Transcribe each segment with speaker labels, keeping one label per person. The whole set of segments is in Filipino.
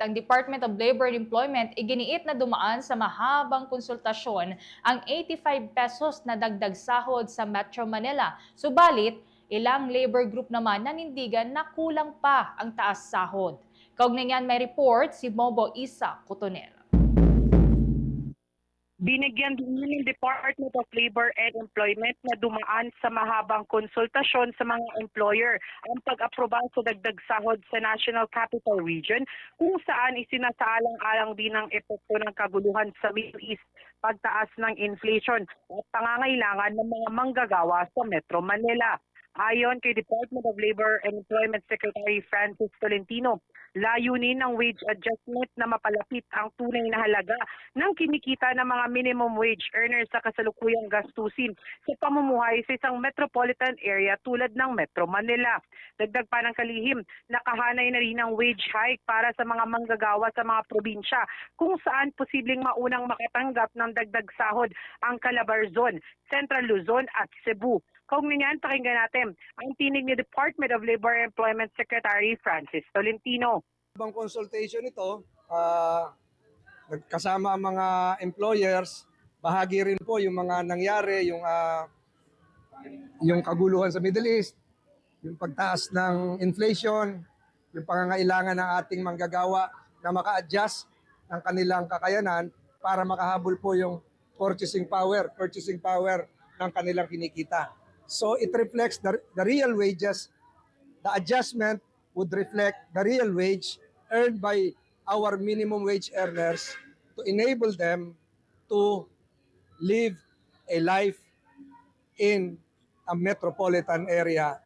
Speaker 1: ang Department of Labor and Employment, iginiit na dumaan sa mahabang konsultasyon ang 85 pesos na dagdag sahod sa Metro Manila. Subalit, ilang labor group naman nanindigan na kulang pa ang taas sahod. Kaugnay niyan may report si Mobo Isa Cotonel.
Speaker 2: Binigyan din ng Department of Labor and Employment na dumaan sa mahabang konsultasyon sa mga employer ang pag-aproba sa dagdag sahod sa National Capital Region kung saan isinasaalang-alang din ang epekto ng kaguluhan sa Middle East, pagtaas ng inflation at pangangailangan ng mga manggagawa sa Metro Manila. Ayon kay Department of Labor and Employment Secretary Francis Tolentino, layunin ng wage adjustment na mapalapit ang tunay na halaga ng kinikita ng mga minimum wage earners sa kasalukuyang gastusin sa pamumuhay sa isang metropolitan area tulad ng Metro Manila. Dagdag pa ng kalihim, nakahanay na rin ang wage hike para sa mga manggagawa sa mga probinsya kung saan posibleng maunang makatanggap ng dagdag sahod ang Calabarzon, Central Luzon at Cebu. Kaugnay niyan, pakinggan natin ang tinig ni Department of Labor and Employment Secretary Francis Tolentino.
Speaker 3: Habang consultation ito, kasama ang mga employers, bahagi rin po yung mga nangyari, yung kaguluhan sa Middle East, yung pagtaas ng inflation, yung pangangailangan ng ating manggagawa na maka-adjust ng kanilang kakayanan para makahabol po yung purchasing power ng kanilang kinikita. So it reflects the real wages. The adjustment would reflect the real wage earned by our minimum wage earners to enable them to live a life in a metropolitan area.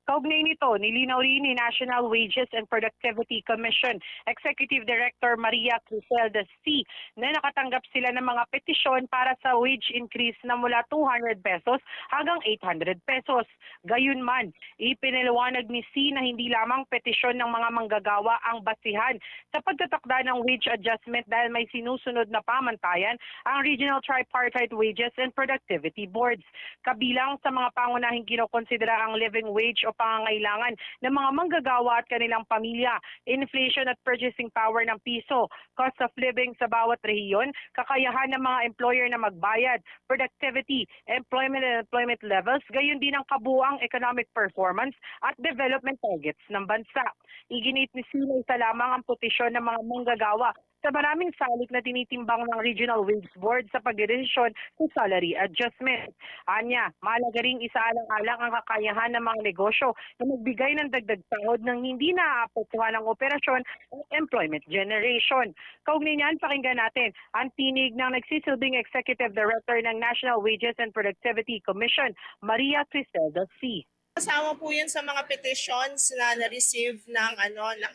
Speaker 2: Kaugnay nito, nilinaw rin ni National Wages and Productivity Commission Executive Director Maria Criselda C. na nakatanggap sila ng mga petisyon para sa wage increase na mula 200 pesos hanggang 800 pesos. Gayunman, ipinaliwanag ni C na hindi lamang petisyon ng mga manggagawa ang basihan sa pagtatakda ng wage adjustment dahil may sinusunod na pamantayan ang Regional Tripartite Wages and Productivity Boards. Kabilang sa mga pangunahing kinokonsidera ang living wage o pangangailangan ng mga manggagawa at kanilang pamilya, inflation at purchasing power ng piso, cost of living sa bawat rehiyon, kakayahan ng mga employer na magbayad, productivity, employment and employment levels, gayon din ang kabuuang economic performance at development targets ng bansa. Iginit ni Sino isa lamang ang petisyon ng mga manggagawa sa maraming salik na tinitimbang ng Regional Wage Board sa pagdedesisyon sa salary adjustment. Anya, mahalaga ring isaalang-alang ang kakayahan ng mga negosyo na magbigay ng dagdag sahod nang hindi naaapektuhan ng operasyon at employment generation. Kaugnay niyan, pakinggan natin ang tinig ng nagsisilbing Executive Director ng National Wages and Productivity Commission, Maria Criselda C.
Speaker 4: Kasama po yun sa mga petitions na na-receive ng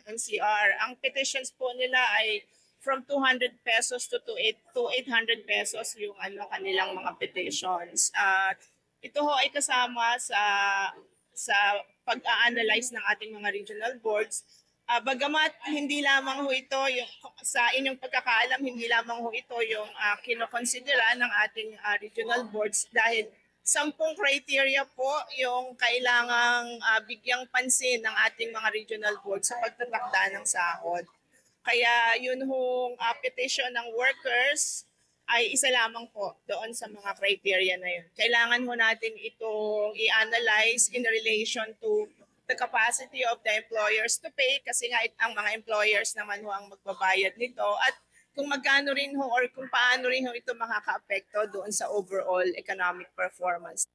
Speaker 4: NCR. Ang petitions po nila ay from 200 pesos to 800 pesos yung kanilang mga petitions. Ito ho ay kasama sa pag-a-analyze ng ating mga regional boards. Bagamat hindi lamang ho ito yung sa inyong pagkakaalam, hindi lamang ho ito yung kinokonsidera ng ating regional boards dahil 10 criteria po yung kailangang bigyang pansin ng ating mga regional boards sa pagtatakda ng sahod. Kaya yun hong petition ng workers ay isa lamang po doon sa mga criteria na yun. Kailangan ho natin itong i-analyze in relation to the capacity of the employers to pay kasi nga ang mga employers naman ho ang magbabayad nito at kung magkano rin ho or kung paano rin ho ito makaka-apekto doon sa overall economic performance.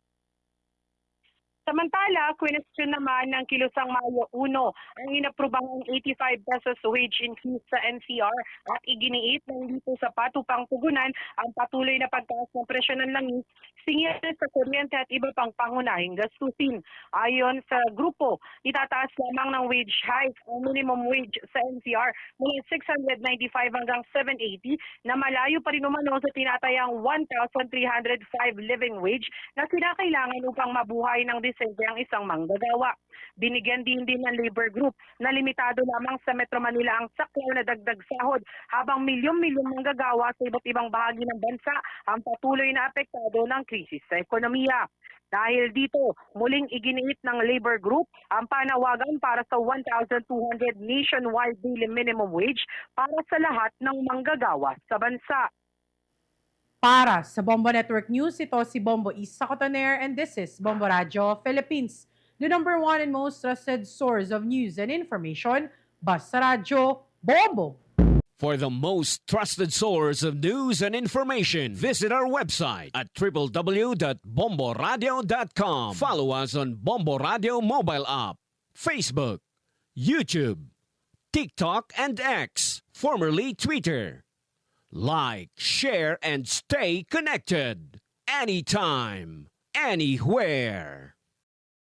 Speaker 2: Samantala, question naman ng Kilusang Mayo 1 ang inaprobahang 85 pesos wage increase sa NCR at iginiit na hindi po sapat upang tugunan ang patuloy na pagtaas ng presyo ng langis, singil sa kuryente at iba pang pangunahing gastusin. Ayon sa grupo, itataas lamang ng wage hike ang minimum wage sa NCR mula 695 hanggang 780 na malayo pa rin umano sa tinatayang 1,305 living wage na kinakailangan upang mabuhay ng ang isang manggagawa. Binigyan din ng labor group na limitado lamang sa Metro Manila ang saklaw na dagdag sahod habang milyon-milyon manggagawa sa iba't ibang bahagi ng bansa ang patuloy na apektado ng krisis sa ekonomiya. Dahil dito, muling iginiit ng labor group ang panawagan para sa 1,200 nationwide daily minimum wage para sa lahat ng manggagawa sa bansa.
Speaker 5: Para sa Bombo Network News, ito si Bombo Isa Cotoner and this is Bombo Radio Philippines, the number one and most trusted source of news and information. Basta Radio Bombo!
Speaker 6: For the most trusted source of news and information, visit our website at www.bomboradio.com. Follow us on Bombo Radio mobile app, Facebook, YouTube, TikTok, and X, formerly Twitter. Like, share, and stay connected. Anytime, anywhere.